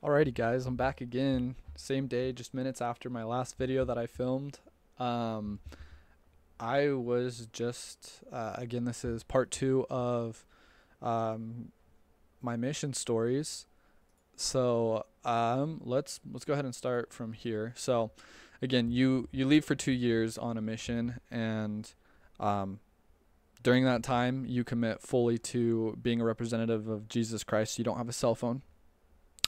Alrighty, guys, I'm back again. Same day, just minutes after my last video that I filmed. Um, I was just again. This is part two of um, my mission stories. Let's go ahead and start from here. So, again, you leave for 2 years on a mission, and um, during that time, you commit fully to being a representative of Jesus Christ. You don't have a cell phone.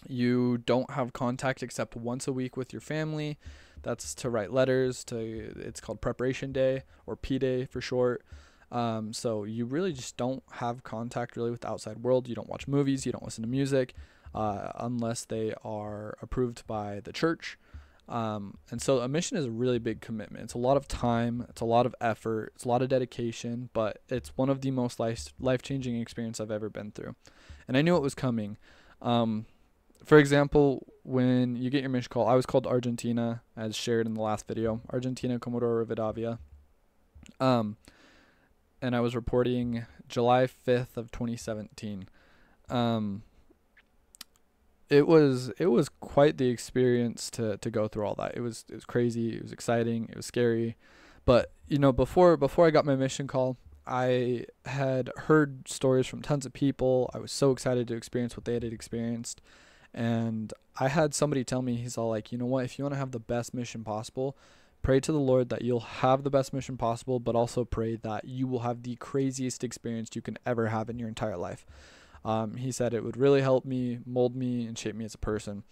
You don't have contact except once a week with your family. That's to write letters to. It's called preparation day, or P day for short. So you really just don't have contact really with the outside world. You don't watch movies. You don't listen to music, unless they are approved by the church. And so a mission is a really big commitment. It's a lot of time. It's a lot of effort. It's a lot of dedication. But it's one of the most life changing experience I've ever been through, and I knew it was coming. Um, for example, when you get your mission call, I was called Argentina, as shared in the last video, Argentina Comodoro Rivadavia. Um, and I was reporting July 5th of 2017. Um, it was quite the experience to go through all that. It was crazy. It was exciting. It was scary. But before I got my mission call, I had heard stories from tons of people. I was so excited to experience what they had experienced. And I had somebody tell me, he's all like, you know what, if you want to have the best mission possible, pray to the Lord that you'll have the best mission possible, but also pray that you will have the craziest experience you can ever have in your entire life. He said it would really help me, mold me, and shape me as a person.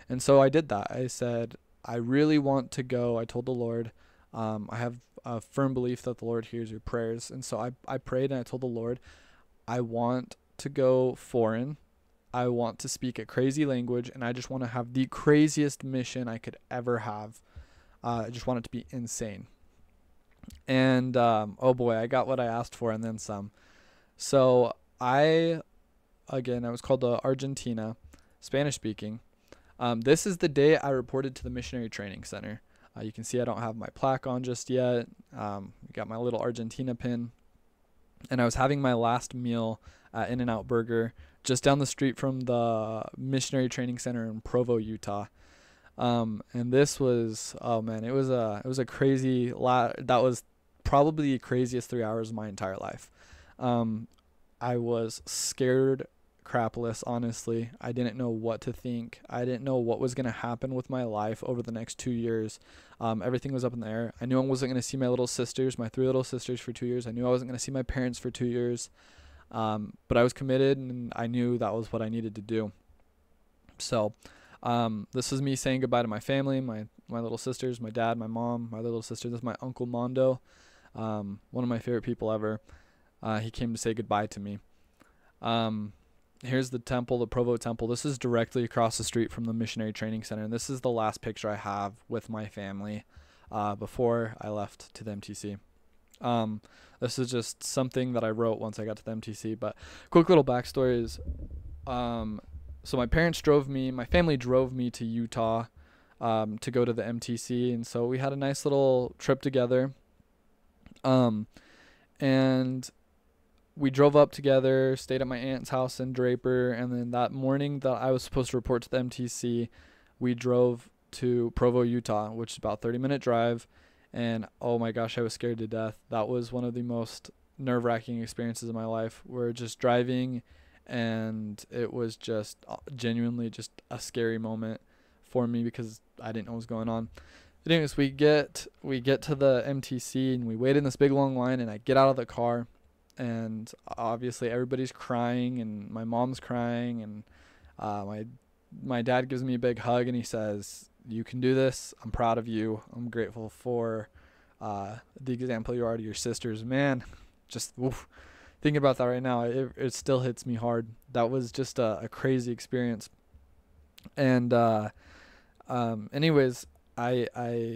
And so I did that. I said, I really want to go. I told the Lord, I have a firm belief that the Lord hears your prayers. And so I prayed and I told the Lord, I want to go foreign. I want to speak a crazy language, and I just want to have the craziest mission I could ever have. I just want it to be insane. And oh boy, I got what I asked for and then some. So I was called to Argentina, Spanish speaking. This is the day I reported to the missionary training center. You can see I don't have my plaque on just yet. Got my little Argentina pin, and I was having my last meal at In-N-Out Burger just down the street from the missionary training center in Provo, Utah. And this was, oh man, it was a that was probably the craziest 3 hours of my entire life. Um, I was scared crapless, honestly. I didn't know what to think. I didn't know what was going to happen with my life over the next 2 years. Everything was up in the air. I knew I wasn't going to see my little sisters, my three little sisters, for 2 years. I knew I wasn't going to see my parents for 2 years. But I was committed, and I knew that was what I needed to do. So this was me saying goodbye to my family, my little sisters, my dad, my mom, my little sister. This is my Uncle Mondo, one of my favorite people ever. He came to say goodbye to me. Here's the temple, the Provo Temple. This is directly across the street from the Missionary Training Center, and this is the last picture I have with my family before I left to the MTC. This is just something that I wrote once I got to the MTC. But quick little backstory is, so my family drove me to Utah to go to the MTC, and so we had a nice little trip together. And we drove up together, stayed at my aunt's house in Draper, and then that morning that I was supposed to report to the MTC, we drove to Provo, Utah, which is about a 30-minute drive. And oh my gosh, I was scared to death. That was one of the most nerve-wracking experiences of my life. We're just driving, and it was just genuinely just a scary moment for me because I didn't know what was going on. But anyways, we get to the MTC, and we wait in this big long line, and I get out of the car, and obviously everybody's crying, and my mom's crying, and my dad gives me a big hug, and he says, you can do this. I'm proud of you. I'm grateful for the example you are to your sisters. Man, just oof, thinking about that right now, it still hits me hard. That was just a crazy experience. And anyways, I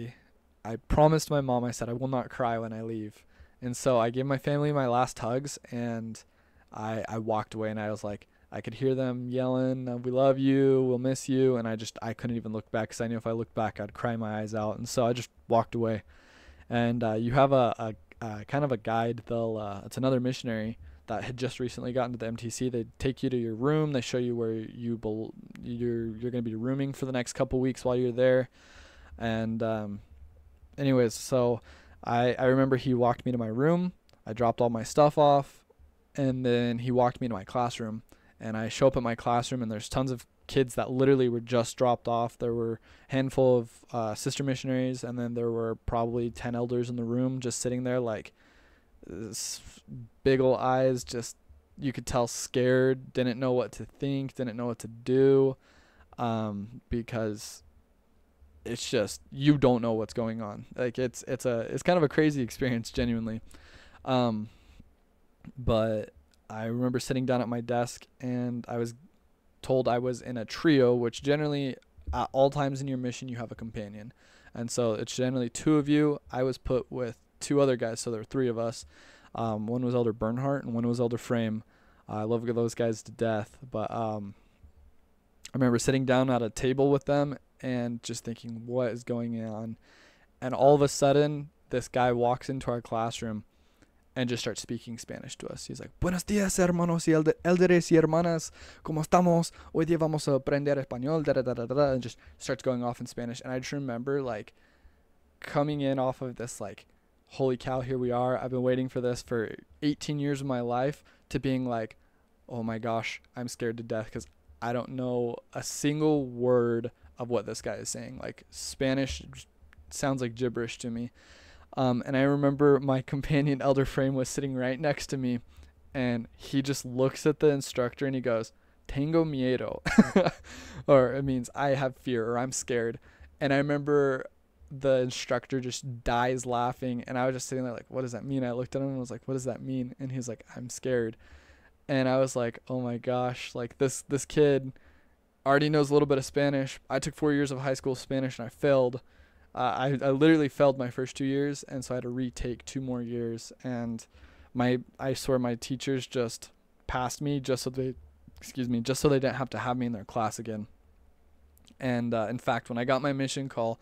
promised my mom, I said I will not cry when I leave. And so I gave my family my last hugs, and I walked away, and I was like, I could hear them yelling, we love you, we'll miss you. And I couldn't even look back because I knew if I looked back, I'd cry my eyes out. And so I just walked away. And you have a kind of a guide. It's another missionary that had just recently gotten to the MTC. They take you to your room. They show you where You're gonna be rooming for the next couple weeks while you're there. And anyways, so I remember he walked me to my room. I dropped all my stuff off, and then he walked me to my classroom. And I show up at my classroom, and there's tons of kids that literally were just dropped off. There were a handful of sister missionaries, and then there were probably 10 elders in the room just sitting there, like, big ol' eyes, just, you could tell, scared, didn't know what to think, didn't know what to do, because it's just, you don't know what's going on. Like, it's kind of a crazy experience, genuinely. But I remember sitting down at my desk, and I was told I was in a trio, which generally at all times in your mission you have a companion, and so it's generally two of you. I was put with two other guys, so there were three of us. One was Elder Bernhardt and one was Elder Frame. I love those guys to death, but I remember sitting down at a table with them and just thinking, what is going on? And all of a sudden this guy walks into our classroom and just starts speaking Spanish to us. He's like, "Buenos días, hermanos y elderes y hermanas, ¿cómo estamos? Hoy día vamos a aprender español," da da da da da, and just starts going off in Spanish. And I just remember, like, coming in off of this, like, holy cow, here we are. I've been waiting for this for 18 years of my life, to being like, oh my gosh, I'm scared to death because I don't know a single word of what this guy is saying. Like, Spanish sounds like gibberish to me. And I remember my companion, Elder Frame, was sitting right next to me, and he just looks at the instructor and he goes, "Tengo miedo," or it means I have fear, or I'm scared. And I remember the instructor just dies laughing, and I was just sitting there like, what does that mean? I looked at him and was like, what does that mean? And he's like, "I'm scared." And I was like, oh my gosh, like, this kid already knows a little bit of Spanish. I took 4 years of high school Spanish and I failed. I literally failed my first 2 years, and so I had to retake 2 more years. And I swear my teachers just passed me just so they didn't have to have me in their class again. And in fact, when I got my mission call,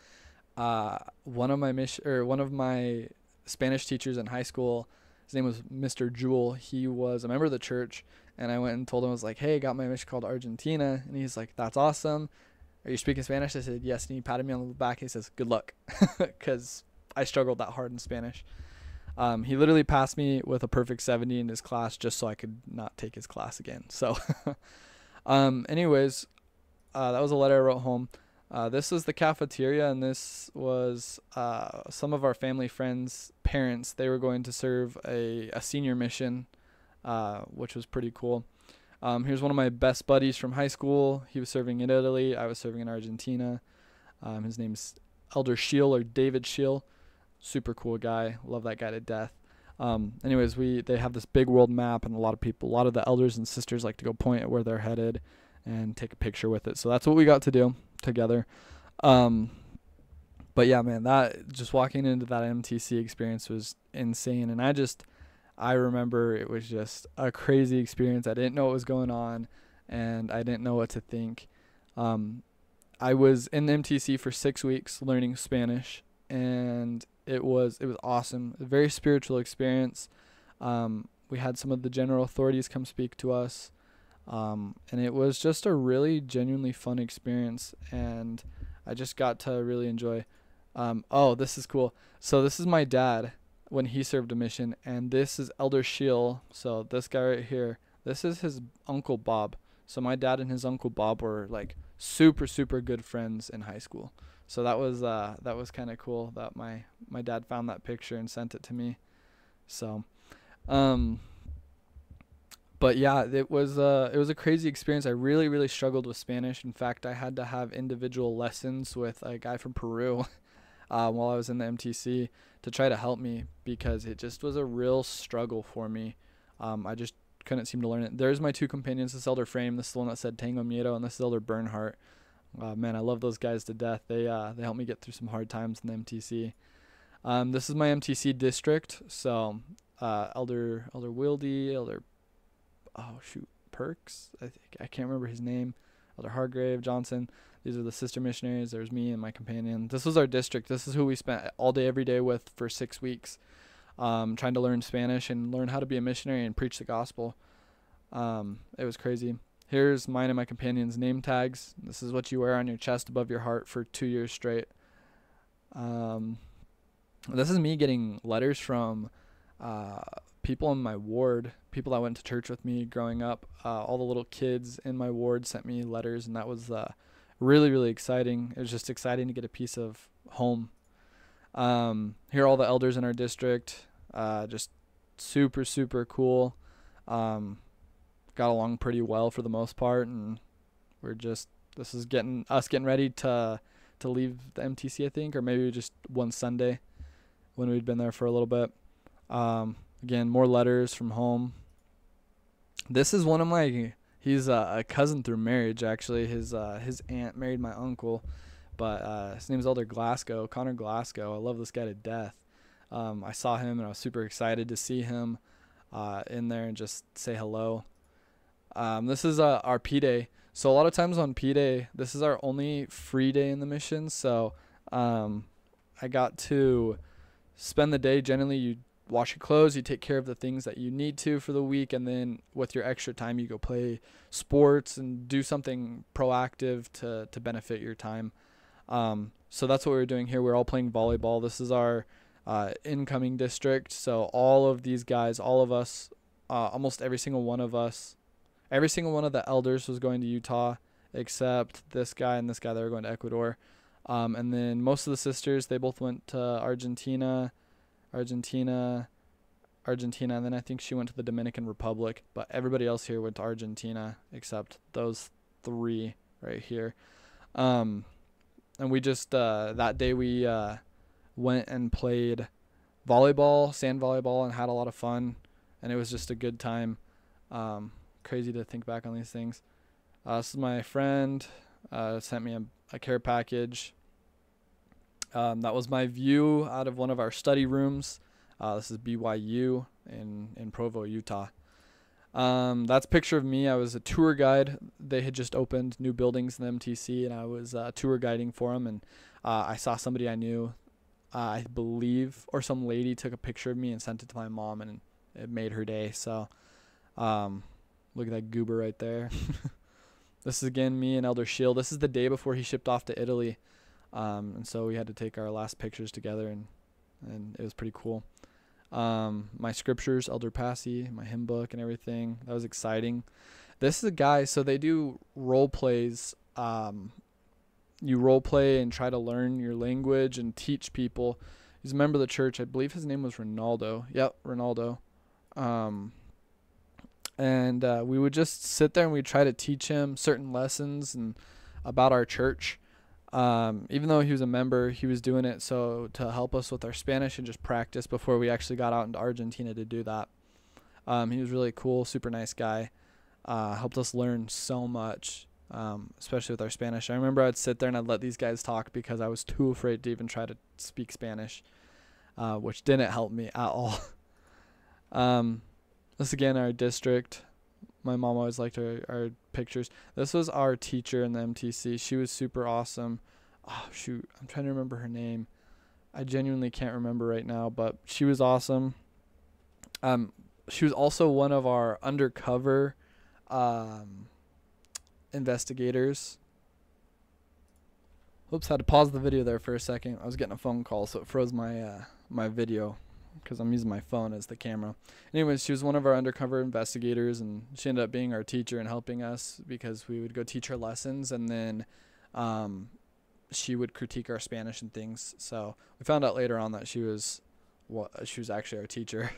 one of my Spanish teachers in high school, his name was Mr. Jewel. He was a member of the church, and I went and told him, I was like, "Hey, got my mission called Argentina," and he's like, "That's awesome. Are you speaking Spanish?" I said, "Yes." And he patted me on the back. He says, "Good luck," because I struggled that hard in Spanish. He literally passed me with a perfect 70 in his class just so I could not take his class again. So, anyways, that was a letter I wrote home. This is the cafeteria, and this was some of our family friends' parents. They were going to serve a senior mission, which was pretty cool. Here's one of my best buddies from high school. He was serving in Italy. I was serving in Argentina. His name's Elder Scheel, or David Scheel. Super cool guy. Love that guy to death. Anyways, they have this big world map, and a lot of the elders and sisters like to go point at where they're headed and take a picture with it. So that's what we got to do together. But yeah, man, that just walking into that MTC experience was insane. And I remember it was just a crazy experience. I didn't know what was going on, and I didn't know what to think. I was in the MTC for 6 weeks learning Spanish, and it was awesome. A very spiritual experience. We had some of the general authorities come speak to us. And it was just a really genuinely fun experience, and I just got to really enjoy. Oh, this is cool. So this is my dad when he served a mission, and this is Elder Scheel. So this guy right here, this is his Uncle Bob. So my dad and his Uncle Bob were like super, super good friends in high school. So that was kind of cool that my dad found that picture and sent it to me. So, but yeah, it was a crazy experience. I really, really struggled with Spanish. In fact, I had to have individual lessons with a guy from Peru while I was in the MTC to try to help me, because it just was a real struggle for me. I just couldn't seem to learn it. There's my 2 companions. This is Elder Frame. This is the one that said Tengo Miedo, and this is Elder Bernhardt. Man, I love those guys to death. They helped me get through some hard times in the MTC. This is my MTC district. So Elder Wildy, Elder Perks, I can't remember his name, Elder Hargrave, Johnson. These are the sister missionaries. There's me and my companion. This was our district. This is who we spent all day every day with for 6 weeks, trying to learn Spanish and learn how to be a missionary and preach the gospel. It was crazy. Here's mine and my companion's name tags. This is what you wear on your chest above your heart for 2 years straight. Um, this is me getting letters from uh, people in my ward, people that went to church with me growing up. All the little kids in my ward sent me letters, and that was really, really exciting. It was just exciting to get a piece of home. Here are all the elders in our district. Just super, super cool. Got along pretty well for the most part, and this is getting ready to leave the MTC, I think, or maybe just one Sunday when we'd been there for a little bit. Again, more letters from home. This is one of my he's a cousin through marriage, actually. His aunt married my uncle, but his name's Elder Glasgow, Connor Glasgow. I love this guy to death. I saw him and I was super excited to see him in there and just say hello. This is our P Day. So a lot of times on P Day, this is our only free day in the mission. So I got to spend the day. Generally, you wash your clothes, you take care of the things that you need to for the week, and then with your extra time, you go play sports and do something proactive to benefit your time. So that's what we're doing here. We're all playing volleyball. This is our incoming district. So all of these guys, all of us, almost every single one of us, every single one of the elders was going to Utah except this guy and this guy. They were going to Ecuador. And then most of the sisters, they both went to Argentina, and then I think she went to the Dominican Republic. But everybody else here went to Argentina except those three right here. And we just that day we went and played volleyball, sand volleyball, and had a lot of fun. And it was just a good time. Crazy to think back on these things. This is my friend. Sent me a care package. That was my view out of one of our study rooms. This is BYU in Provo, Utah. That's a picture of me. I was a tour guide. They had just opened new buildings in the MTC, and I was tour guiding for them. And I saw somebody I knew, I believe, or some lady took a picture of me and sent it to my mom, and it made her day. So look at that goober right there. This is, again, me and Elder Shield. This is the day before he shipped off to Italy. And so we had to take our last pictures together, and it was pretty cool. My scriptures, Elder Passy, my hymn book and everything. That was exciting. This is a guy, so they do role plays. You role play and try to learn your language and teach people. He's a member of the church. I believe his name was Ronaldo. Yep, Ronaldo. And we would just sit there and we'd try to teach him certain lessons and about our church. Even though he was a member, he was doing it so to help us with our Spanish and just practice before we actually got out into Argentina to do that. He was really cool, super nice guy. Helped us learn so much, especially with our Spanish. I remember I'd sit there and I'd let these guys talk because I was too afraid to even try to speak Spanish, which didn't help me at all. This again, our district. My mom always liked our pictures. This was our teacher in the MTC. She was super awesome. Oh, shoot. I'm trying to remember her name. I genuinely can't remember right now, but she was awesome. She was also one of our undercover investigators. Oops, had to pause the video there for a second. I was getting a phone call, so it froze my video because I'm using my phone as the camera. Anyways, she was one of our undercover investigators, and she ended up being our teacher and helping us because we would go teach her lessons, and then she would critique our Spanish and things. So we found out later on that she was actually our teacher.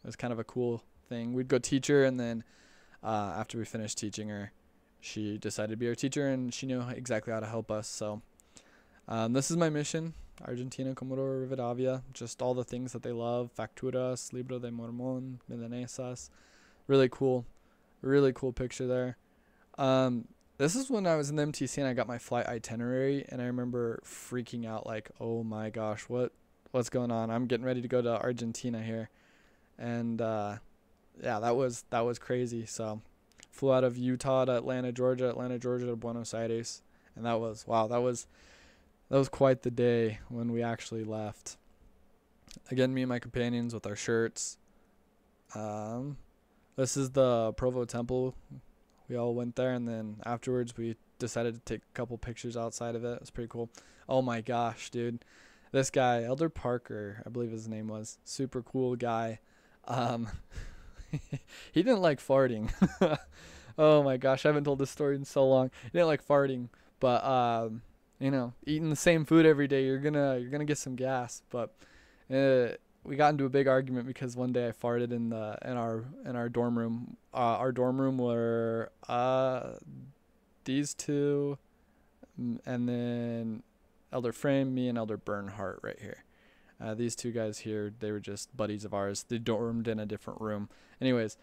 It was kind of a cool thing. We'd go teach her, and then after we finished teaching her, she decided to be our teacher, and she knew exactly how to help us. So this is my mission. Argentina, Comodoro Rivadavia, just all the things that they love. Facturas, Libro de Mormon, Milanesas. Really cool picture there. This is when I was in the MTC and I got my flight itinerary, and I remember freaking out like, oh my gosh, what's going on? I'm getting ready to go to Argentina here. And yeah, that was crazy. So flew out of Utah to Atlanta, Georgia to Buenos Aires, and that was quite the day when we actually left. Again, me and my companions with our shirts. This is the Provo Temple We all went there, and then afterwards we decided to take a couple pictures outside of it. It was pretty cool. Oh my gosh, dude. This guy, Elder Parker, I believe his name was. Super cool guy. Um, he didn't like farting. Oh my gosh, I haven't told this story in so long. He didn't like farting, but eating the same food every day, you're gonna get some gas. But we got into a big argument because one day I farted in our dorm room. Our dorm room were these two, and then Elder Frame, me, and Elder Bernhardt right here. These two guys here, they were just buddies of ours. They dormed in a different room. Anyways,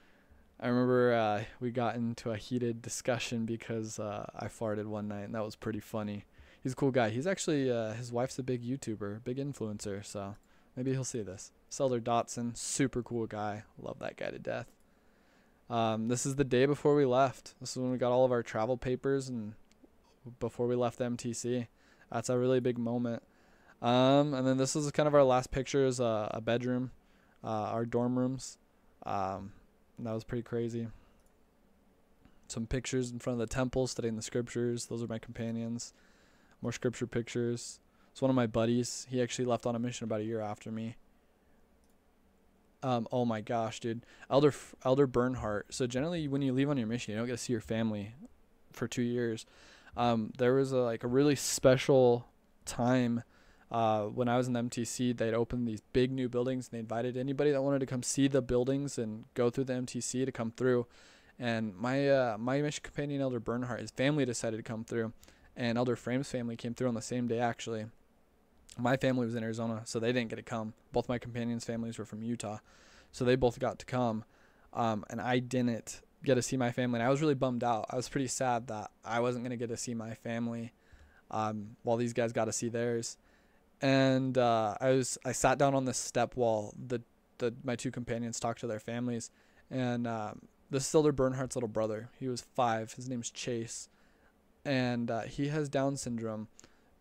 I remember we got into a heated discussion because I farted one night, and that was pretty funny. He's a cool guy. He's actually, his wife's a big YouTuber, big influencer, so maybe he'll see this. Elder Dotson, super cool guy. Love that guy to death. This is the day before we left. This is when we got all of our travel papers and before we left MTC. That's a really big moment. And then this is kind of our last pictures, a bedroom, our dorm rooms. That was pretty crazy. Some pictures in front of the temple, studying the scriptures. Those are my companions. More scripture pictures. It's one of my buddies. He actually left on a mission about a year after me. Oh my gosh, dude. Elder Bernhardt. So generally when you leave on your mission, you don't get to see your family for 2 years. There was a really special time when I was in the MTC. They'd opened these big new buildings, and they invited anybody that wanted to come see the buildings and go through the MTC to come through. And my mission companion, Elder Bernhardt, his family decided to come through, and Elder Frame's family came through on the same day actually. My family was in Arizona, so they didn't get to come. Both my companions' families were from Utah, so they both got to come, and I didn't get to see my family, and I was really bummed out. I was pretty sad that I wasn't going to get to see my family while these guys got to see theirs. And I sat down on this step while my two companions talked to their families, and this is Elder Bernhardt's little brother. He was 5. His name's Chase, and he has Down syndrome.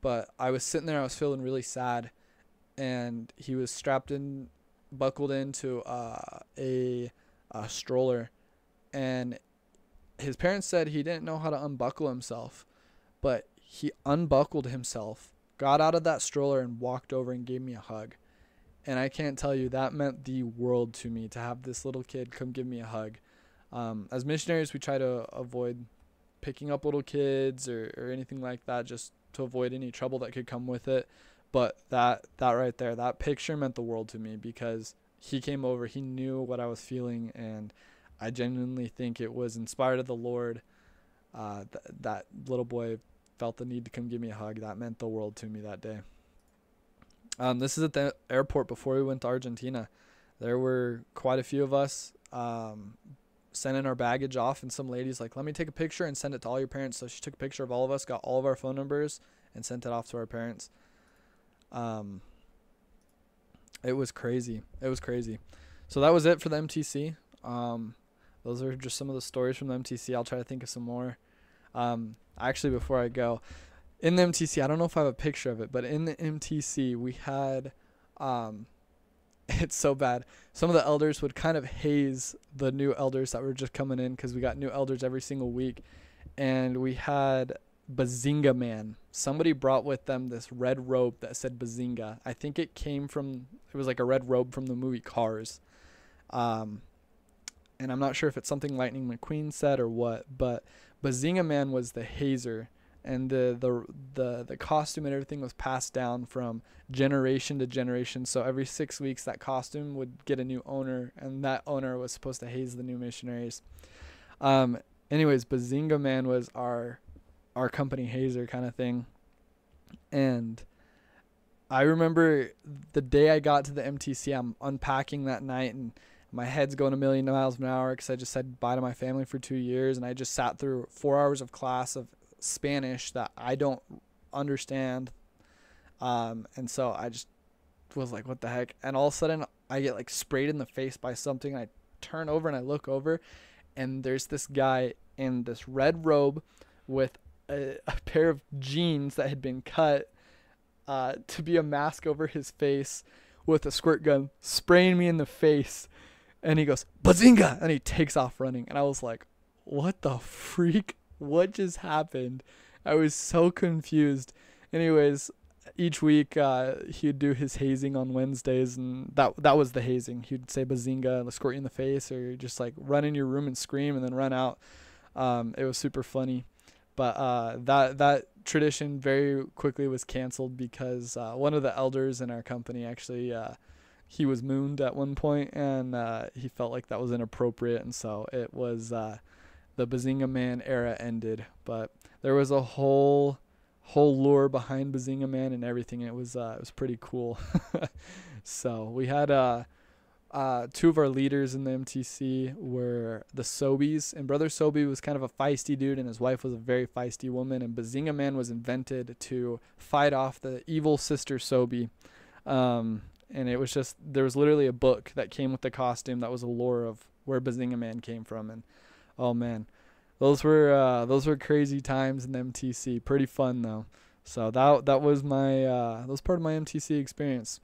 But I was sitting there, I was feeling really sad, and he was buckled into a stroller, and his parents said he didn't know how to unbuckle himself, but he unbuckled himself, got out of that stroller, and walked over and gave me a hug. And I can't tell you, that meant the world to me to have this little kid come give me a hug. As missionaries, we try to avoid picking up little kids or anything like that, just to avoid any trouble that could come with it. But that right there, that picture meant the world to me, because he came over, he knew what I was feeling, and I genuinely think it was inspired of the Lord. That little boy felt the need to come give me a hug. That meant the world to me that day. This is at the airport before we went to Argentina. There were quite a few of us sending our baggage off, and some lady's like, let me take a picture and send it to all your parents. So she took a picture of all of us, got all of our phone numbers, and sent it off to our parents. It was crazy. So that was it for the MTC. Those are just some of the stories from the MTC. I'll try to think of some more. Actually, before I go, in the MTC, I don't know if I have a picture of it, but in the MTC, we had, it's so bad. Some of the elders would kind of haze the new elders that were just coming in, because we got new elders every single week. And we had Bazinga Man. Somebody brought with them this red robe that said Bazinga. I think it was like a red robe from the movie Cars. And I'm not sure if it's something Lightning McQueen said or what, but Bazinga Man was the hazer, and the costume and everything was passed down from generation to generation. So every 6 weeks, that costume would get a new owner, and that owner was supposed to haze the new missionaries. Anyways, Bazinga Man was our company hazer kind of thing. And I remember the day I got to the MTC, I'm unpacking that night, and my head's going a million miles an hour because I just said bye to my family for 2 years, and I just sat through 4 hours of class of Spanish that I don't understand. And so I just was like, what the heck? And all of a sudden I get like sprayed in the face by something, and I turn over and I look over, and there's this guy in this red robe with a pair of jeans that had been cut to be a mask over his face, with a squirt gun, spraying me in the face. And he goes, Bazinga! And he takes off running. And I was like, what the freak? What just happened? I was so confused. Anyways, each week he'd do his hazing on Wednesdays, and that was the hazing. He'd say bazinga, squirt you in the face, or just like run in your room and scream and then run out. It was super funny, but that tradition very quickly was canceled because one of the elders in our company actually he was mooned at one point, and he felt like that was inappropriate, and so it was the Bazinga Man era ended. But there was a whole lore behind Bazinga Man and everything. It was pretty cool. So we had two of our leaders in the MTC were the Sobies, and Brother Sobi was kind of a feisty dude, and his wife was a very feisty woman. And Bazinga Man was invented to fight off the evil sister Sobi. And it was just, there was literally a book that came with the costume that was a lore of where Bazinga Man came from. And oh man, those were crazy times in the MTC. Pretty fun though. So that was my that was part of my MTC experience.